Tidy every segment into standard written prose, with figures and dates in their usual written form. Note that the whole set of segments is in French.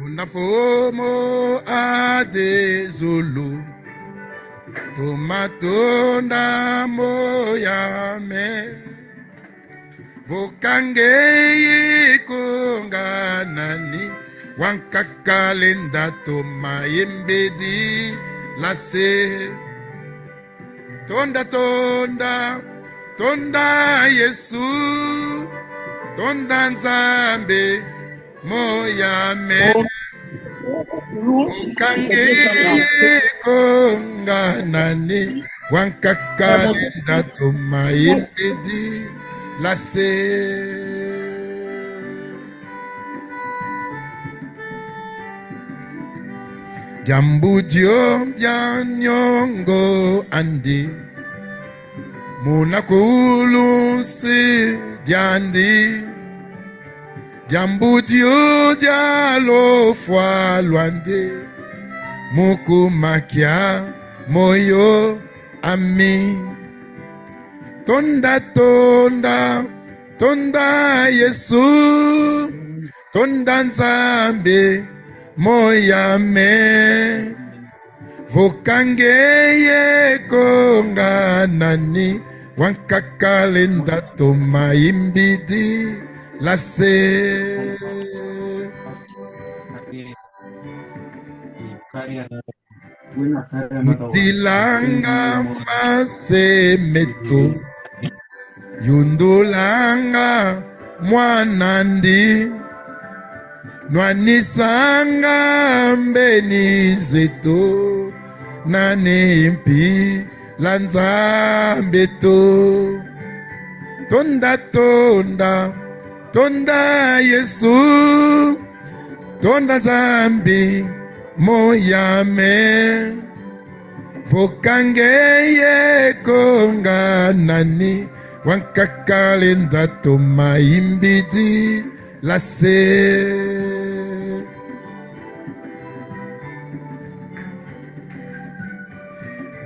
Unafomo adezulu Tomatonda moyame Vokangeye konganani Wankakalenda toma yembedi lase Tonda tonda Tonda Yesu Tonda Nzambe moyame Vokangeye konganani Wankakalenda toma yembedi lase Jambudio Janyongo Andi Munakulusi Diandi Jambudio Dialo Fwa Luande Mukumakia Moyo Ami Tonda Tonda Tonda Yesu Tonda Nzambe moyame Vokangeye konganani Wankakalenda toma imbidi lase Mutilanga masemeto Yundulanga mwanandi Nwanisanga mbeni zeto Nanempi lanzambeto Tonda tonda Tonda Yesu Tonda Nzambi moyame Vokangeye konganani Wankakalenda toma imbidi lase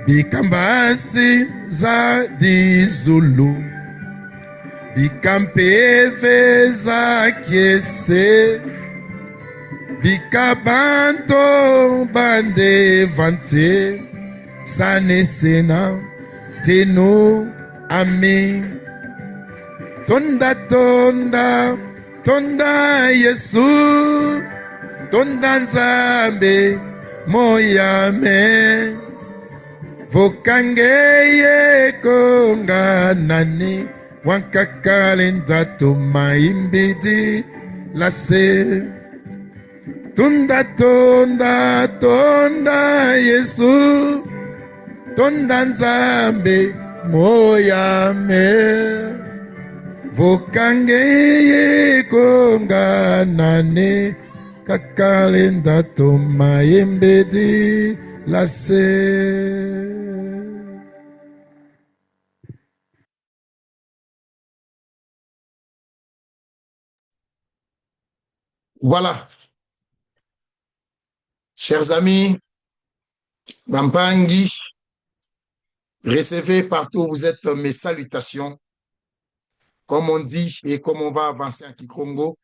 Bikambasi za dizulu Bikampeve za kiese Bikabanto bande vante Sanesena teno ami Tonda tonda Tonda Yesu Tonda Nzambe moyame Vokangeye konganani Wankakalenda toma imbidi lase Tonda tonda Tonda Yesu Tonda Nzambe moyame Vokangeye konganani Kakalenda toma imbidi lase Voilà, chers amis, Bampangi, recevez partout où vous êtes mes salutations. Comme on dit et comme on va avancer en Kikongo,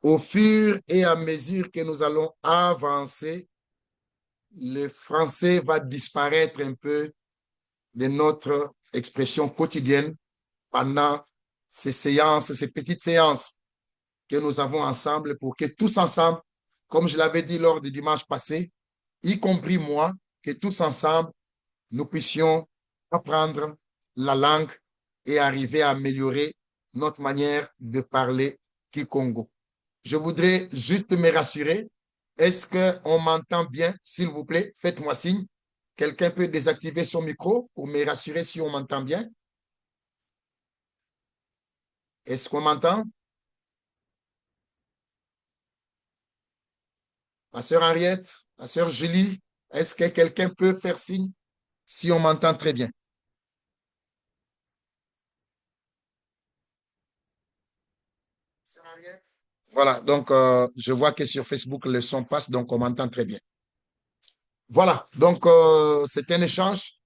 au fur et à mesure que nous allons avancer, le français va disparaître un peu de notre expression quotidienne pendant ces séances, ces petites séances que nous avons ensemble pour que tous ensemble, comme je l'avais dit lors du dimanche passé, y compris moi, que tous ensemble, nous puissions apprendre la langue et arriver à améliorer notre manière de parler Kikongo. Je voudrais juste me rassurer. Est-ce qu'on m'entend bien? S'il vous plaît, faites-moi signe. Quelqu'un peut désactiver son micro pour me rassurer si on m'entend bien? Est-ce qu'on m'entend? Ma sœur Henriette, ma sœur Julie, est-ce que quelqu'un peut faire signe si on m'entend très bien? Sœur Henriette? Voilà, donc je vois que sur Facebook, le son passe, donc on m'entend très bien. Voilà, donc c'est un échange.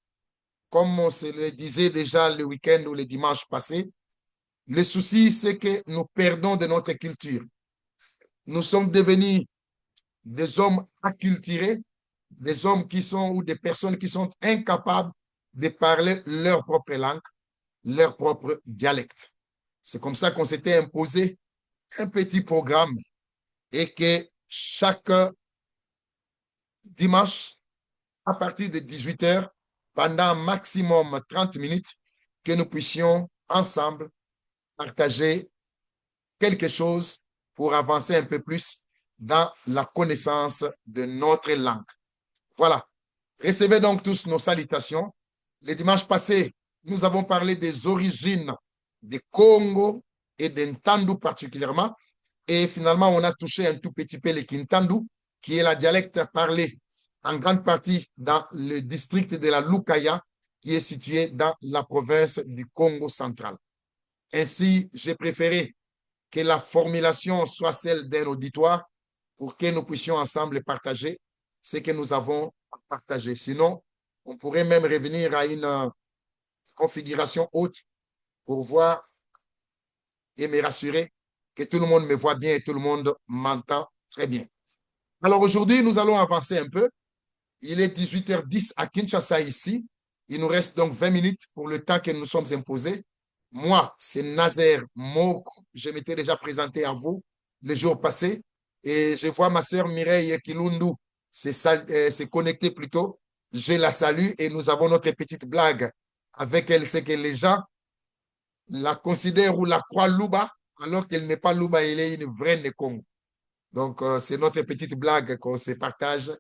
Comme on se le disait déjà le week-end ou le dimanche passé, le souci, c'est que nous perdons de notre culture. Nous sommes devenus des hommes acculturés, des hommes qui sont ou des personnes qui sont incapables de parler leur propre langue, leur propre dialecte. C'est comme ça qu'on s'était imposé un petit programme et que chaque dimanche, à partir de 18 heures, pendant maximum 30 minutes, que nous puissions ensemble partager quelque chose pour avancer un peu plus dans la connaissance de notre langue. Voilà. Recevez donc tous nos salutations. Le dimanche passé, nous avons parlé des origines du Congo et d'Intandu particulièrement. Et finalement, on a touché un tout petit peu le Kintandu, qui est la dialecte parlée en grande partie dans le district de la Lukaya, qui est situé dans la province du Congo central. Ainsi, j'ai préféré que la formulation soit celle d'un auditoire pour que nous puissions ensemble partager ce que nous avons partagé. Sinon, on pourrait même revenir à une configuration haute pour voir et me rassurer que tout le monde me voit bien et tout le monde m'entend très bien. Alors aujourd'hui, nous allons avancer un peu. Il est 18h10 à Kinshasa ici. Il nous reste donc 20 minutes pour le temps que nous sommes imposés. Moi, c'est Nazer Moko. Je m'étais déjà présenté à vous le jour passé. Et je vois ma sœur Mireille Kilundu s'est connectée plutôt. Je la salue et nous avons notre petite blague avec elle. C'est que les gens la considèrent ou la croient Luba, alors qu'elle n'est pas Luba, elle est une vraie Nekongo. Donc, c'est notre petite blague qu'on se partage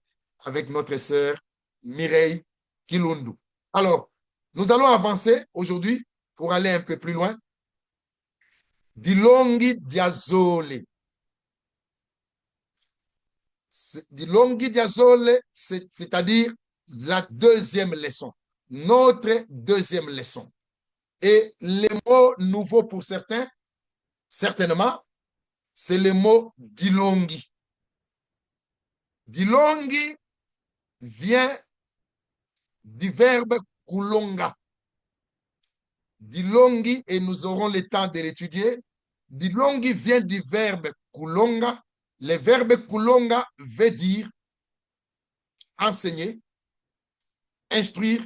avec notre sœur Mireille Kilundu. Alors, nous allons avancer aujourd'hui pour aller un peu plus loin. Dilongi Diazole. Dilongi Diazole, c'est-à-dire la deuxième leçon. Notre deuxième leçon. Et les mots nouveaux pour certains, certainement, c'est le mot Dilongi. Dilongi vient du verbe kulonga. Dilongi, et nous aurons le temps de l'étudier. Dilongi vient du verbe kulonga. Le verbe kulonga veut dire enseigner, instruire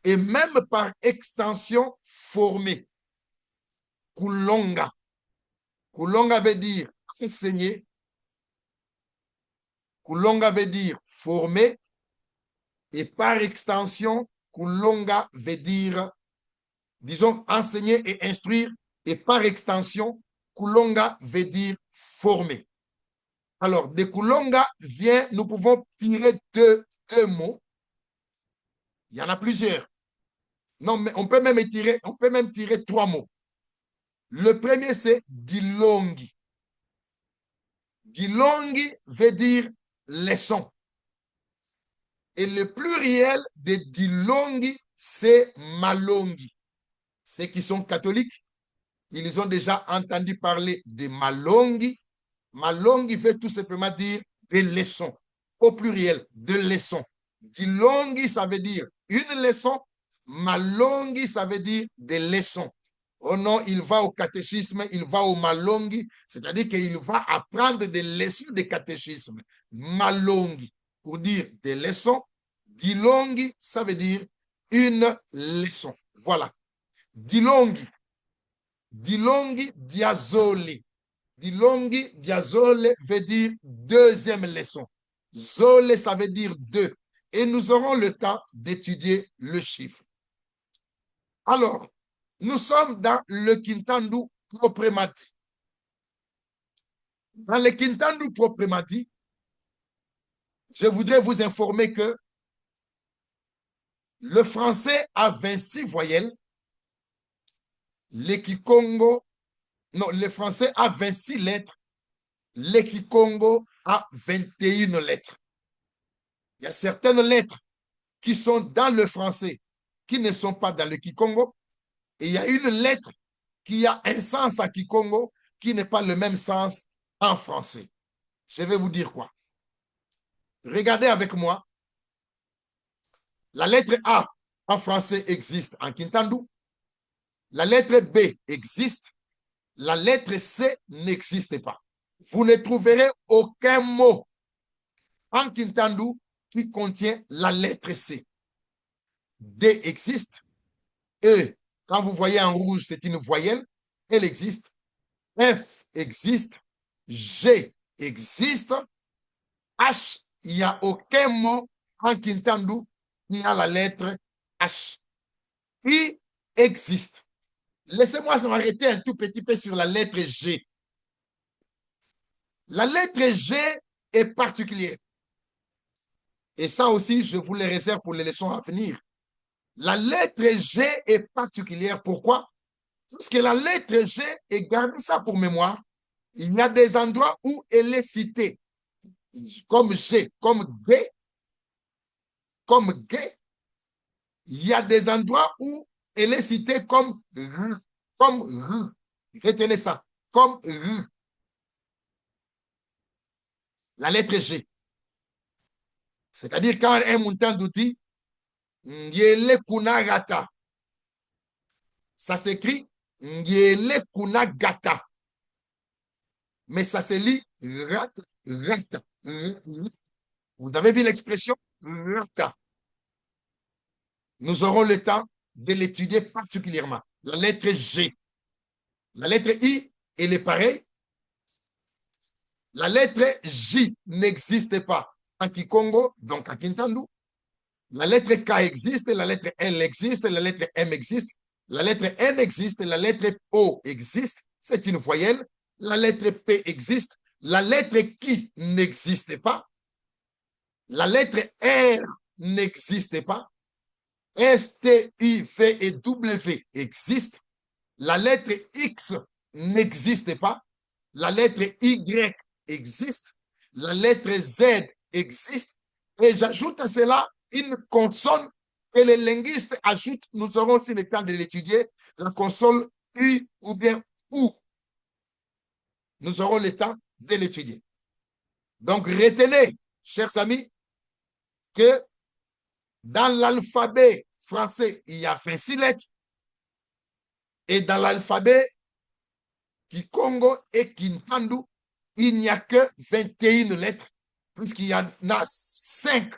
et même par extension former. Kulonga. Kulonga veut dire enseigner. Kulonga veut dire former. Et par extension, kulonga veut dire, disons, enseigner et instruire. Et par extension, kulonga veut dire former. Alors, de kulonga vient, nous pouvons tirer deux mots. Il y en a plusieurs. Non, mais on peut même tirer trois mots. Le premier, c'est dilongi. Dilongi veut dire leçon. Et le pluriel de dilongi, c'est malongi. Ceux qui sont catholiques, ils ont déjà entendu parler de malongi. Malongi veut tout simplement dire des leçons. Au pluriel, de leçons. Dilongi, ça veut dire une leçon. Malongi, ça veut dire des leçons. Oh non, il va au catéchisme, il va au malongi, c'est-à-dire qu'il va apprendre des leçons de catéchisme. Malongi, pour dire des leçons. Dilongi, ça veut dire une leçon. Voilà. Dilongi. Dilongi diazoli. Dilongi diazole veut dire deuxième leçon. Zole, ça veut dire deux. Et nous aurons le temps d'étudier le chiffre. Alors, nous sommes dans le Kintandu proprement dit. Dans le Kintandu proprement dit, je voudrais vous informer que le français a 26 voyelles, le Kikongo, non, le français a 26 lettres, le Kikongo a 21 lettres. Il y a certaines lettres qui sont dans le français, qui ne sont pas dans le Kikongo, et il y a une lettre qui a un sens à Kikongo, qui n'est pas le même sens en français. Je vais vous dire quoi. Regardez avec moi. La lettre A en français existe en Kintandu. La lettre B existe. La lettre C n'existe pas. Vous ne trouverez aucun mot en Kintandu qui contient la lettre C. D existe. E, quand vous voyez en rouge, c'est une voyelle. Elle existe. F existe. G existe. H, il n'y a aucun mot en Kintandu qui a la lettre H. I existe. Laissez-moi m'arrêter un tout petit peu sur la lettre G. La lettre G est particulière. Et ça aussi, je vous les réserve pour les leçons à venir. La lettre G est particulière. Pourquoi? Parce que la lettre G, et gardez ça pour mémoire, il y a des endroits où elle est citée comme G, comme G, comme G. Il y a des endroits où elle est citée comme R, comme R. Retenez ça, comme R. La lettre G. C'est-à-dire quand un montant d'outils, Ngele Kunagata, ça s'écrit Ngele Kunagata. Mais ça se lit Rata, Rata. Vous avez vu l'expression Rata. Nous aurons le temps de l'étudier particulièrement. La lettre G. La lettre I, elle est pareille. La lettre J n'existe pas en Kikongo, donc en Kintandu. La lettre K existe, la lettre L existe, la lettre M existe, la lettre N existe, la lettre O existe, c'est une voyelle. La lettre P existe, la lettre Q n'existe pas. La lettre R n'existe pas. S, T, U, V et W existent. La lettre X n'existe pas. La lettre Y existe. La lettre Z existe. Et j'ajoute à cela une consonne que les linguistes ajoutent. Nous aurons aussi le temps de l'étudier. La consonne U ou bien OU. Nous aurons le temps de l'étudier. Donc, retenez, chers amis, que dans l'alphabet français, il y a 26 lettres. Et dans l'alphabet Kikongo et Kintandu, il n'y a que 21 lettres, puisqu'il y en a 5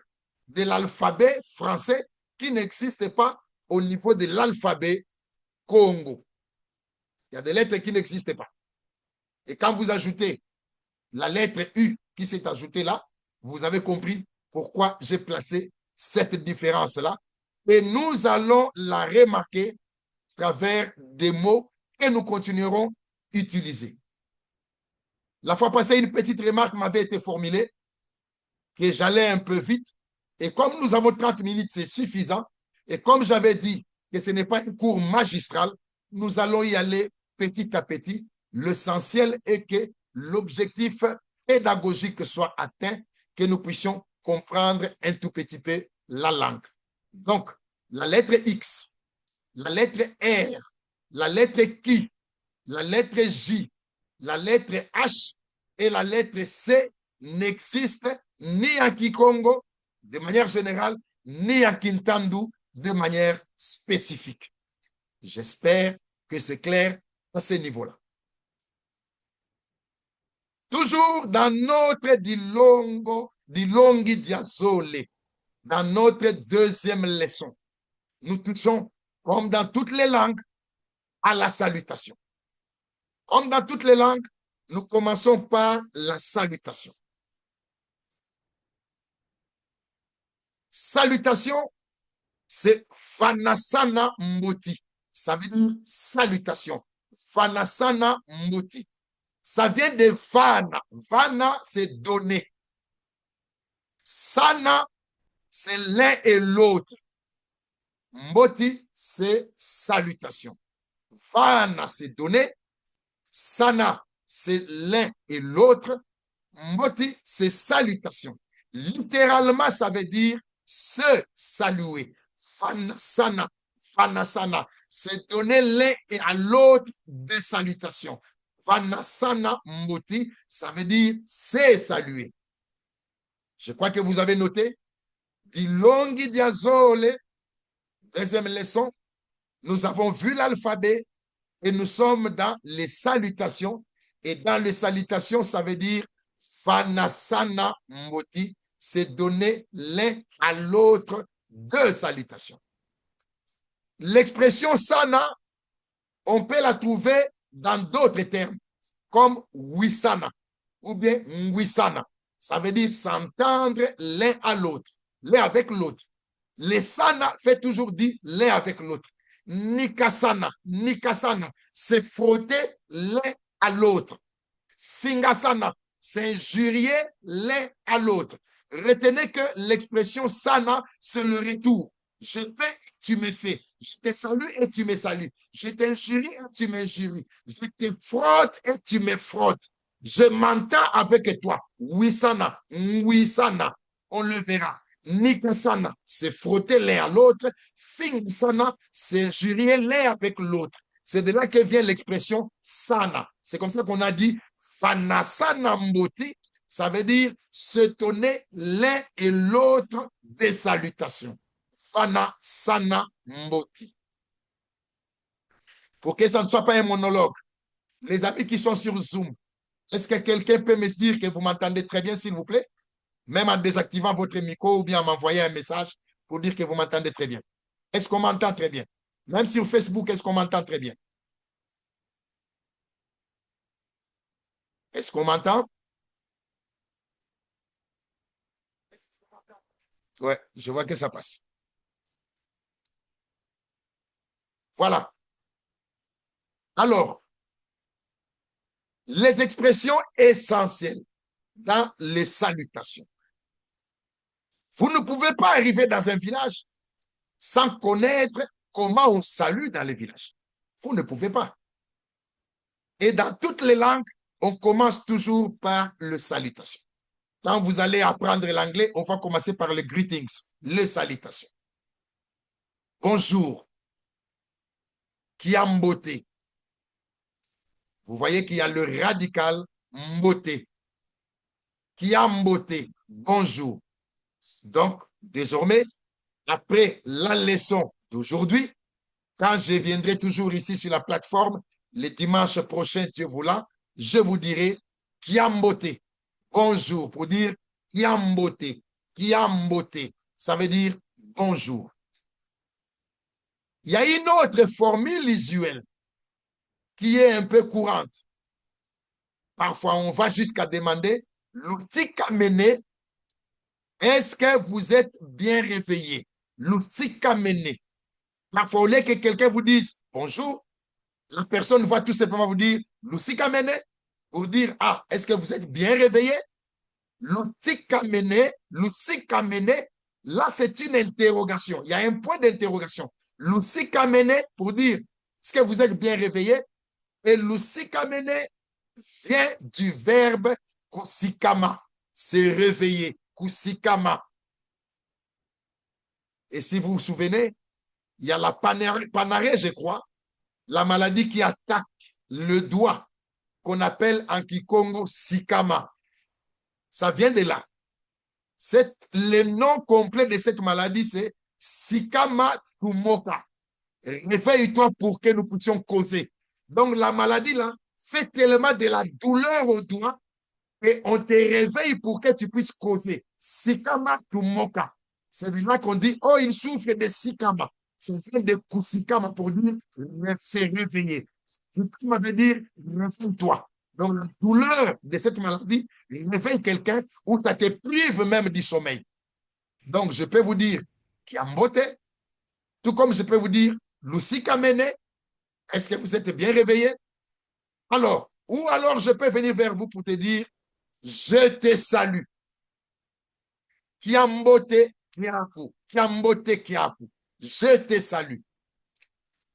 de l'alphabet français qui n'existent pas au niveau de l'alphabet Congo. Il y a des lettres qui n'existent pas. Et quand vous ajoutez la lettre U qui s'est ajoutée là, vous avez compris pourquoi j'ai placé cette différence-là. Et nous allons la remarquer à travers des mots que nous continuerons à utiliser. La fois passée, une petite remarque m'avait été formulée que j'allais un peu vite. Et comme nous avons 30 minutes, c'est suffisant. Et comme j'avais dit que ce n'est pas un cours magistral, nous allons y aller petit à petit. L'essentiel est que l'objectif pédagogique soit atteint, que nous puissions comprendre un tout petit peu la langue. Donc, la lettre X, la lettre R, la lettre Q, la lettre J, la lettre H et la lettre C n'existent ni en Kikongo de manière générale, ni en Kintandu de manière spécifique. J'espère que c'est clair à ce niveau-là. Toujours dans notre Dilongi Diazole, dans notre deuxième leçon, nous touchons, comme dans toutes les langues, à la salutation. Comme dans toutes les langues, nous commençons par la salutation. Salutation, c'est Fanasana Moti. Ça veut dire salutation. Fanasana Moti. Ça vient de Vana. Vana, c'est donner. Sana, c'est l'un et l'autre. Moti, c'est salutation. Vana, c'est donner. Sana, c'est l'un et l'autre. Moti, c'est salutation. Littéralement, ça veut dire se saluer. Fanasana, fanasana, c'est donner l'un et à l'autre des salutations. Fanasana moti, ça veut dire c'est saluer. Je crois que vous avez noté. Dilongi diazole, deuxième leçon, nous avons vu l'alphabet et nous sommes dans les salutations. Et dans les salutations, ça veut dire Fanasana moti, c'est donner l'un à l'autre deux salutations. L'expression sana, on peut la trouver dans d'autres termes, comme wisana ou bien ngwisana. Ça veut dire s'entendre l'un à l'autre, l'un avec l'autre. Les sana fait toujours dire l'un avec l'autre. Nikasana, nikasana, c'est frotter l'un à l'autre. Fingasana, s'injurier l'un à l'autre. Retenez que l'expression sana, c'est le retour. Je fais, tu me fais. Je te salue et tu me salues. Je t'injurie et tu m'injuries. Je te frotte et tu me frottes. Je m'entends avec toi. Wisana, wisana. On le verra. Nikasana, c'est frotter l'un à l'autre. Fingasana, c'est injurier l'un avec l'autre. C'est de là que vient l'expression sana. C'est comme ça qu'on a dit fanasana mboti. Ça veut dire se donner l'un et l'autre des salutations. Fanasana mboti. Pour que ça ne soit pas un monologue. Les amis qui sont sur Zoom, est-ce que quelqu'un peut me dire que vous m'entendez très bien, s'il vous plaît? Même en désactivant votre micro ou bien en m'envoyant un message pour dire que vous m'entendez très bien. Est-ce qu'on m'entend très bien? Même sur Facebook, est-ce qu'on m'entend très bien? Est-ce qu'on m'entend? Ouais, je vois que ça passe. Voilà. Alors, les expressions essentielles dans les salutations. Vous ne pouvez pas arriver dans un village sans connaître comment on salue dans le village. Vous ne pouvez pas. Et dans toutes les langues, on commence toujours par le salutation. Quand vous allez apprendre l'anglais, on va commencer par les greetings, les salutations. Bonjour, kiambote. Vous voyez qu'il y a le radical mbote. Kiambote, bonjour. Donc, désormais, après la leçon d'aujourd'hui, quand je viendrai toujours ici sur la plateforme, le dimanche prochain, Dieu voulant, je vous dirai Kiambote. Bonjour, pour dire Kiambote. Kiambote, ça veut dire bonjour. Il y a une autre formule usuelle qui est un peu courante. Parfois, on va jusqu'à demander l'outil kamene, est-ce que vous êtes bien réveillé? L'outil kamene. Parfois, au lieu que quelqu'un vous dise bonjour, la personne va tout simplement vous dire l'outil kamene pour dire ah, est-ce que vous êtes bien réveillé? L'outil kamene, là, c'est une interrogation. Il y a un point d'interrogation. L'outil kamene pour dire est-ce que vous êtes bien réveillé? Et l'outil kamene vient du verbe kusikama, se réveiller, kusikama. Et si vous vous souvenez, il y a la panarée, je crois, la maladie qui attaque le doigt, qu'on appelle en Kikongo sikama. Ça vient de là. Le nom complet de cette maladie, c'est sikama tumoka. Réveille-toi pour que nous puissions causer. Donc la maladie, là, fait tellement de la douleur au doigt et on te réveille pour que tu puisses causer. Sikama tumoka. C'est de là qu'on dit, oh, il souffre de sikama. C'est fait de kusikama pour dire, se réveiller. Sikama veut dire, réveille-toi. Donc, la douleur de cette maladie réveille quelqu'un ou ça te prive même du sommeil. Donc, je peux vous dire, Kiambote, tout comme je peux vous dire, Lusikamene, est-ce que vous êtes bien réveillé? Alors, ou alors je peux venir vers vous pour te dire, je te salue. Kiambote Kiaku. Kiambote Kiaku. Je te salue.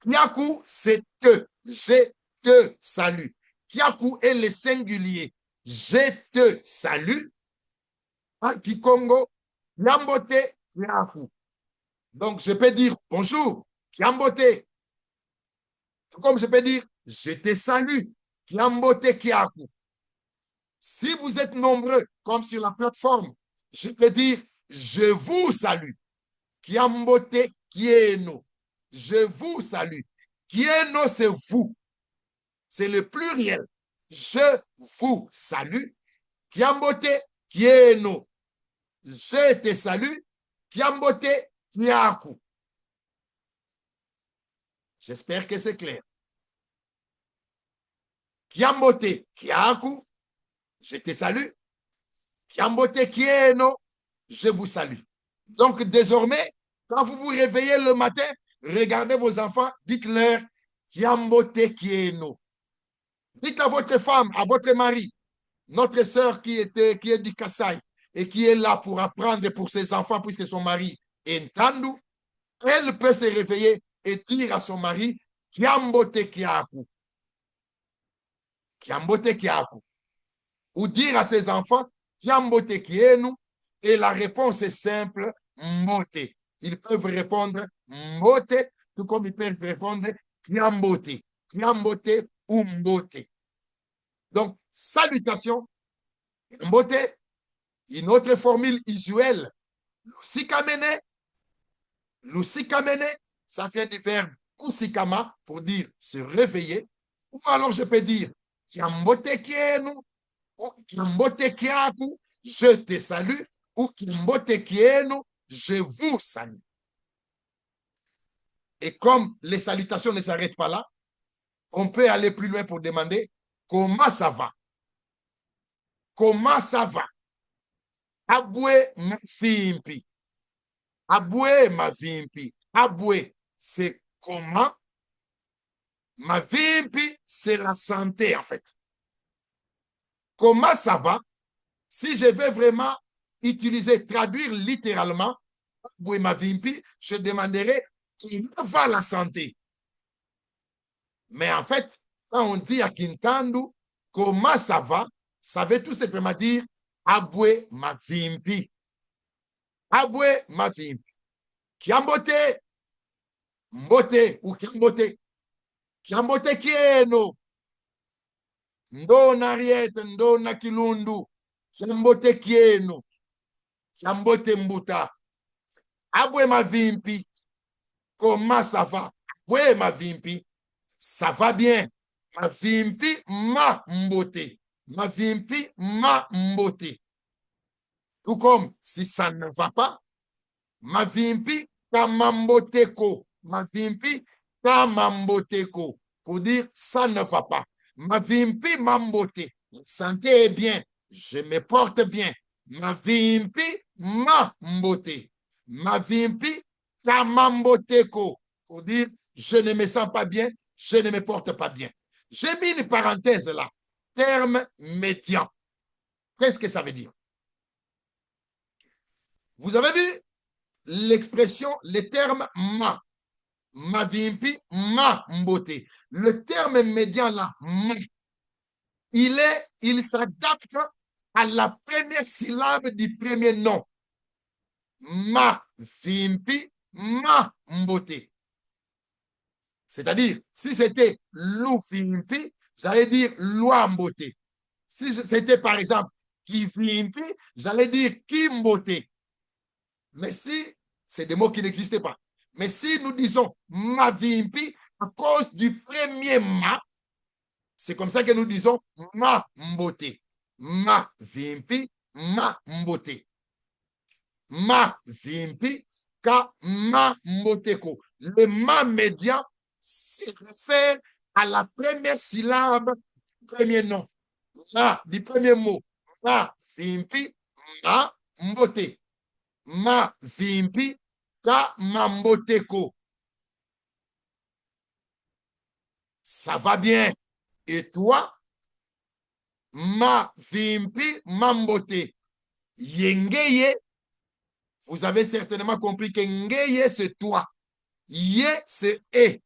Kiaku, c'est te. Je te salue. Kiaku est le singulier. Je te salue. En Kikongo, Kiambote Kiaku. Donc, je peux dire bonjour, Kiambote. Comme je peux dire, je te salue, Kiambote Kiaku. Si vous êtes nombreux, comme sur la plateforme, je peux dire, je vous salue. Kiambote Kieno. Je vous salue. Kieno, c'est vous. C'est le pluriel. Je vous salue. Kiambote Kieno. je te salue, Kiambote Kiaku. J'espère que c'est clair. Kiambote Kiaku, je te salue. Kiambote Kieno, je vous salue. Donc désormais, quand vous vous réveillez le matin, regardez vos enfants, dites-leur Kiambote Kieno. Dites à votre femme, à votre mari, notre sœur qui est du Kassai et qui est là pour apprendre pour ses enfants puisque son mari est Ntandu, elle peut se réveiller et dire à son mari Kiambote Kiaku. Kiambote Kiaku. Ou dire à ses enfants Kiambote Kienu. Et la réponse est simple, Mbote. Ils peuvent répondre Mbote, tout comme ils peuvent répondre Kiambote. Kiambote ou Mbote. Donc, salutation, Mbote, une autre formule usuelle, Lusikamene. Lusikamene, ça vient du verbe kusikama pour dire se réveiller. Ou alors je peux dire Kiambote Kienu ou Kiambote Kiaku, je te salue, ou Kiambote Kienu, je vous salue. Et comme les salutations ne s'arrêtent pas là, on peut aller plus loin pour demander comment ça va. Comment ça va? Abwe mafimpi. Abwe mavimpi. Abwe, c'est comment? Mavimpi, c'est la santé en fait. Comment ça va? Si je veux vraiment utiliser, traduire littéralement, Abwe mavimpi, je demanderai comment va la santé? Mais en fait, quand on dit à Kintandu, comment ça veut tout simplement dire Abwe mavimpi. Abwe mavimpi. Kiambote, mbote ou kiambote. Kiambote kieno. Ndona riete, ndona kilundu. Kiambote kieno. Kiambote mbuta. Abwe mavimpi. Comment ça va? Abwe mavimpi. Ça va bien. Mavimpi ma mbote. Mavimpi ma mbote. Tout comme si ça ne va pas, mavimpi kamamboteko. Mavimpi kamamboteko. Pour dire ça ne va pas. Mavimpi mambote. Santé est bien. Je me porte bien. Mavimpi mambote. Mavimpi kamamboteko. Pour dire je ne me sens pas bien. Je ne me porte pas bien. J'ai mis une parenthèse là. Terme médian. Qu'est-ce que ça veut dire? Vous avez vu l'expression, le terme ma. Mavimpi, ma mbote. Le terme médian là, ma, il s'adapte à la première syllabe du premier nom. Ma vimpi, ma mbote. C'est-à-dire, si c'était lou vimpi, j'allais dire loi mbote. Si c'était par exemple qui vimpi, j'allais dire qui mbote. Mais si, c'est des mots qui n'existaient pas. Mais si nous disons ma vimpi, à cause du premier ma, c'est comme ça que nous disons ma mbote. Ma vimpi, ma mbote. Ma vimpi, ka ma mboteko. Le ma médian se réfère à la première syllabe du premier nom. Ma, du premier mot. Ma vimpi, ma mbote. Ma vimpi ka mamboteko. Ça va bien. Et toi? Ma vimpi mambote. Yengeye. Vous avez certainement compris que ngeye c'est toi. Ye c'est e.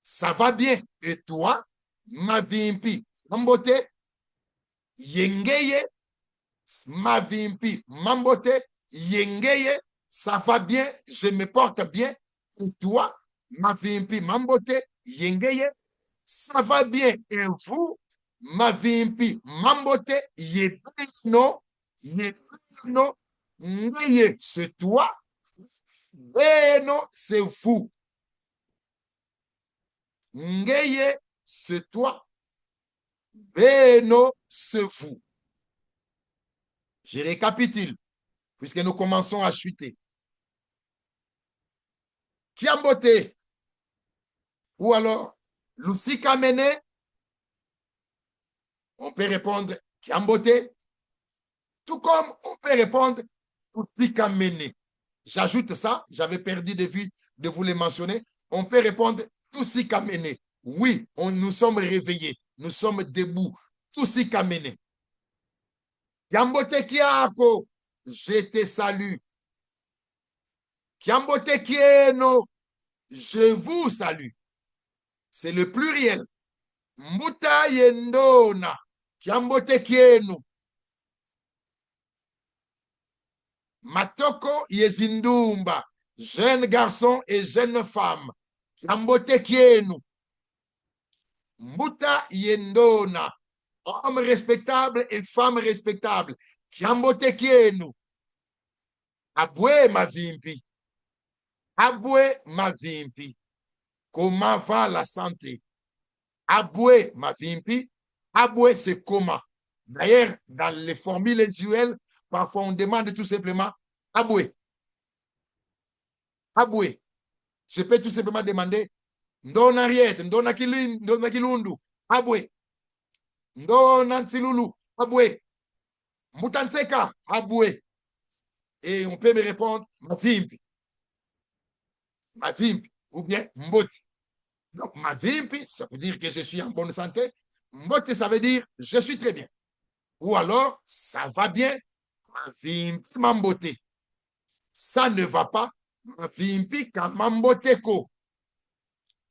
Ça va bien. Et toi? Ma vimpi mambote. Yengeye. Ma vimpi mambote. Yengeye. Ça va bien, je me porte bien. Et toi, ma vimpi mambote, yengeye, ça va bien. Et vous, ma vimpi mambote, yebino, yebino, ngeye, c'est toi. Beno, c'est vous. Ngeye, c'est toi. Beno, c'est vous. Je récapitule. puisque nous commençons à chuter. Kiambote, ou alors Lusika Mene, on peut répondre Kiambote, tout comme on peut répondre Lusika Mene. J'ajoute ça, j'avais perdu de vue de vous les mentionner. On peut répondre Tusika Mene. Oui, nous sommes réveillés, nous sommes debout. Tusika Mene. Kiambote Kiako, je te salue. Kiambote Kieno, je vous salue. C'est le pluriel. Mbuta Yendona. Kiambote Kienu. Matoko Yezindumba. Jeune garçon et jeune femme. Kiambote Kienu. Mbuta Yendona. Homme respectable et femme respectable. Kiambote Kienu. Abwe Mavimpi. Abwe Mavimpi. Comment va la santé? Abwe Mavimpi. Abwe, c'est comment. D'ailleurs, dans les formules usuelles, parfois on demande tout simplement Abwe. Abwe. Je peux tout simplement demander Ndona Riet, Ndona Kilundu, Abwe. Ndona Nsilulu, Abwe. Mutanseka, Abwe. Et on peut me répondre Mavimpi. Mavimpi. Ou bien Mboti. Donc, Mavimpi, ça veut dire que je suis en bonne santé. Mboti, ça veut dire je suis très bien. Ou alors, ça va bien. Mavimpi Mambote. Ça ne va pas. Mavimpi Kamamboteko.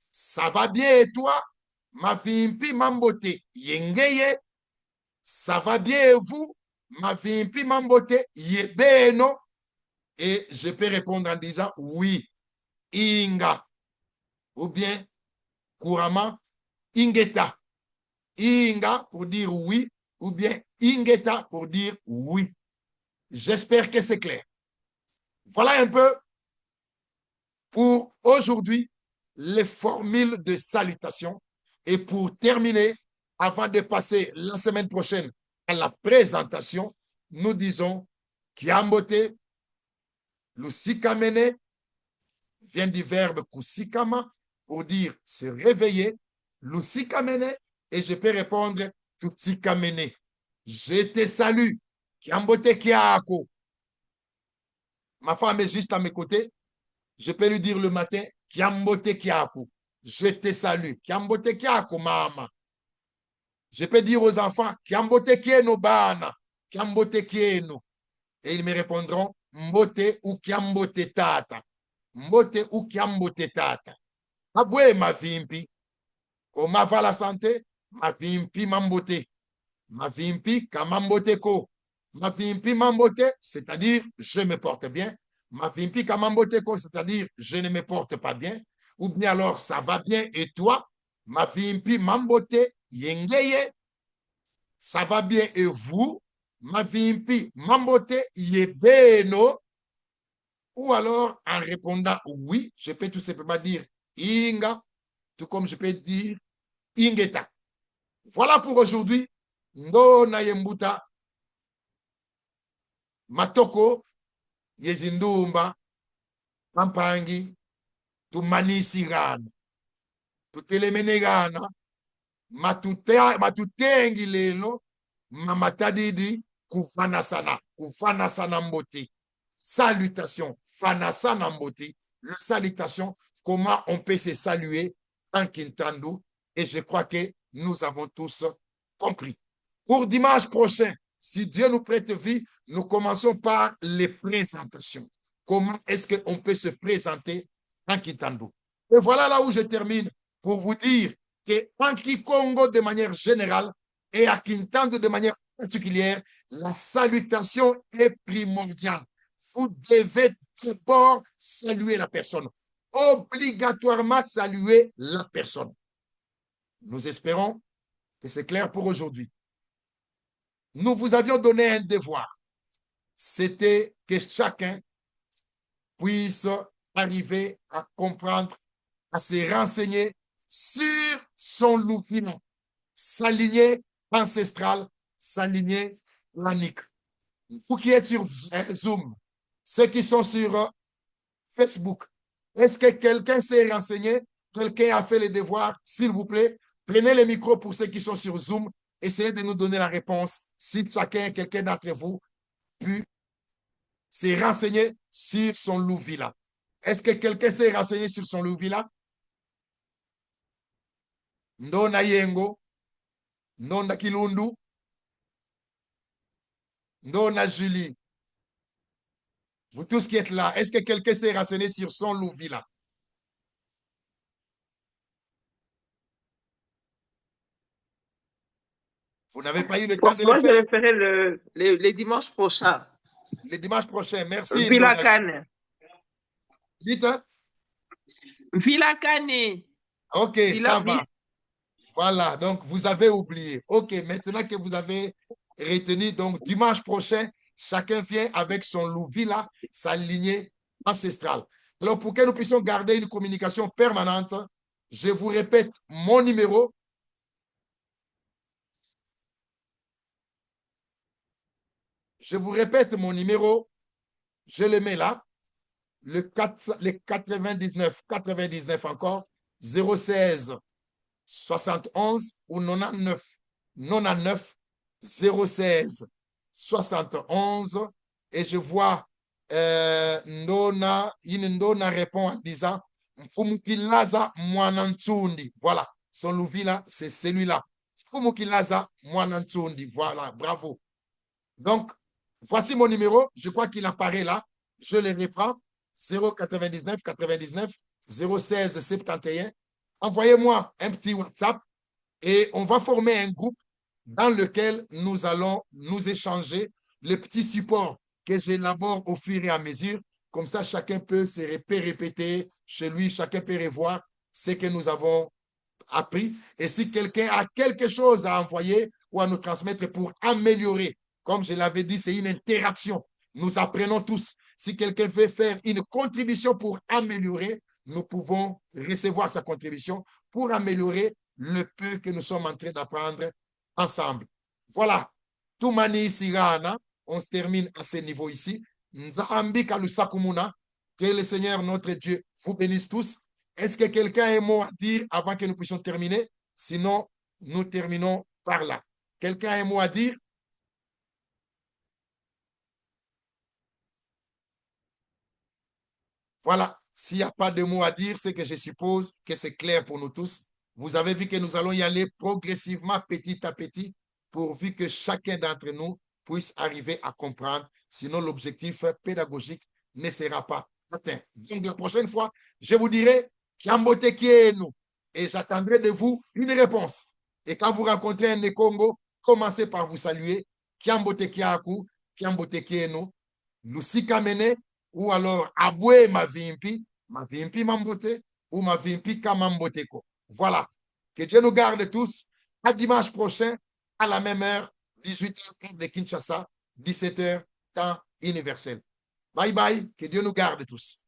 Ça va bien et toi? Mavimpi Mambote. Yengeye. Ça va bien et vous? Mavimpi Mambote. Yebeno. Et je peux répondre en disant oui. Inga. Ou bien, couramment, Ingeta. Inga pour dire oui. Ou bien Ingeta pour dire oui. J'espère que c'est clair. Voilà un peu pour aujourd'hui les formules de salutation. Et pour terminer, avant de passer la semaine prochaine à la présentation, nous disons Kiambote, Lusikamene, vient du verbe Kusikama pour dire se réveiller, Lusikamene, et je peux répondre Tutsikamene. Je te salue, Kiambote Kiako. Ma femme est juste à mes côtés. Je peux lui dire le matin, Kiambote Kiako. Je te salue. Kiambote Kiako, mama. Je peux dire aux enfants, Kiambote Kieno bana. Kiambote Kieno. Et ils me répondront, Mbote ou Kiambote tata. Mbote ou Kiambote tata. Abwe Mavimpi. Comment va la santé? Mavimpi Mambote. Mavimpi Kamambote ko. Mavimpi Mambote, c'est-à-dire je me porte bien. Mavimpi Kamambote ko, c'est-à-dire je ne me porte pas bien. Ou bien alors ça va bien et toi? Mavimpi Mambote Yengeye. Ça va bien et vous? Mavimpi Mambote Yebeno. Ou alors en répondant oui, je peux tout simplement dire Inga, tout comme je peux dire Ingeta. Voilà pour aujourd'hui. Ndona Yembuta. Matoko Yezindumba. Pampangi. Tumanisirana. Tutelemenegana. Matutengi lelo. Mamatadidi. Kufanasana. Kufanasana mboti. Salutation. Fanasana mboti. Le salutation. Comment on peut se saluer en Kintandu. Et je crois que nous avons tous compris. Pour dimanche prochain, si Dieu nous prête vie, nous commençons par les présentations. Comment est-ce qu'on peut se présenter en Kintandu? Et voilà là où je termine pour vous dire qu'en Kikongo de manière générale et à Kintandu de manière particulière, la salutation est primordiale. Vous devez d'abord saluer la personne. Obligatoirement saluer la personne. Nous espérons que c'est clair pour aujourd'hui. Nous vous avions donné un devoir. C'était que chacun puisse arriver à comprendre, à se renseigner sur son louviment, sa lignée ancestrale, sa lignée planique. Vous qui êtes sur Zoom, ceux qui sont sur Facebook, est-ce que quelqu'un s'est renseigné? Quelqu'un a fait les devoirs? S'il vous plaît, prenez le micro pour ceux qui sont sur Zoom. Essayez de nous donner la réponse. Si quelqu'un d'entre vous, pu s'est renseigné sur son Louvila. Est-ce que quelqu'un s'est renseigné sur son Louvila? Ndona Yengo, Ndona Kilundu, Ndona Julie. Vous tous qui êtes là, est-ce que quelqu'un s'est renseigné sur son Louvila? Vous n'avez pas eu le temps de le Moi, je faire? le ferai le dimanche prochain. Le dimanche prochain. Merci, Ndona Julie. Villacane. Dites, hein? Villacane. Ok, Villa, ça va. Voilà, donc vous avez oublié. Ok, maintenant que vous avez retenu, donc dimanche prochain, chacun vient avec son Louvila, sa lignée ancestrale. Alors, pour que nous puissions garder une communication permanente, je vous répète mon numéro. Je vous répète mon numéro. Je le mets là. Le 99 encore. 016 71 ou 99 016 71 et je vois Ndona répond en disant Mfumukilaza Mwanantsundi. Voilà, son Louvila, c'est celui-là. Mfumukilaza Mwanantsundi. Voilà, bravo. Donc, voici mon numéro. Je crois qu'il apparaît là. Je le reprends. 099 99 016 71. Envoyez-moi un petit WhatsApp et on va former un groupe dans lequel nous allons nous échanger les petits supports que j'élabore au fur et à mesure. Comme ça, chacun peut se répéter chez lui, chacun peut revoir ce que nous avons appris. Et si quelqu'un a quelque chose à envoyer ou à nous transmettre pour améliorer, comme je l'avais dit, c'est une interaction. Nous apprenons tous. Si quelqu'un veut faire une contribution pour améliorer, nous pouvons recevoir sa contribution pour améliorer le peu que nous sommes en train d'apprendre ensemble. Voilà. Toumani Sirana, on se termine à ce niveau ici. Nzambi Kalusakumuna, que le Seigneur notre Dieu vous bénisse tous. Est-ce que quelqu'un a un mot à dire avant que nous puissions terminer? Sinon, nous terminons par là. Quelqu'un a un mot à dire? Voilà. S'il n'y a pas de mot à dire, c'est que je suppose que c'est clair pour nous tous. Vous avez vu que nous allons y aller progressivement, petit à petit, pourvu que chacun d'entre nous puisse arriver à comprendre. Sinon, l'objectif pédagogique ne sera pas atteint. Donc, la prochaine fois, je vous dirai Kiambote qui est nous. Et j'attendrai de vous une réponse. Et quand vous rencontrez un Congo, commencez par vous saluer. Kiambote qui aku, Kiambote qui est nous. Lusika mene, ou alors abwe mavimpi mambote, ou mavimpi kamamboteko. Voilà. Que Dieu nous garde tous. À dimanche prochain, à la même heure, 18h de Kinshasa, 17h, temps universel. Bye bye. Que Dieu nous garde tous.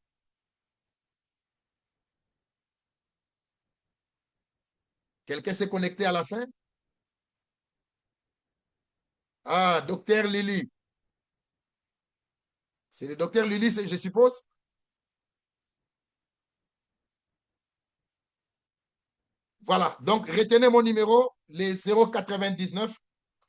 Quelqu'un s'est connecté à la fin? Ah, docteur Lily. C'est le docteur Lily, je suppose? Voilà. Donc, retenez mon numéro, les 099,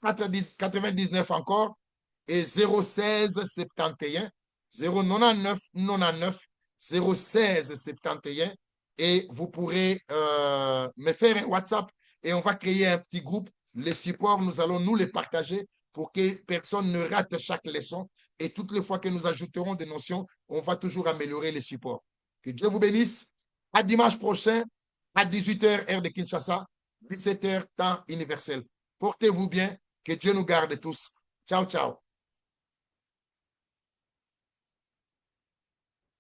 99 encore, et 016 71, 099 99 016 71. Et vous pourrez me faire un WhatsApp et on va créer un petit groupe. Les supports, nous allons nous les partager pour que personne ne rate chaque leçon. Et toutes les fois que nous ajouterons des notions, on va toujours améliorer les supports. Que Dieu vous bénisse. À dimanche prochain à 18h, heure de Kinshasa, 17h, temps universel. Portez-vous bien. Que Dieu nous garde tous. Ciao, ciao.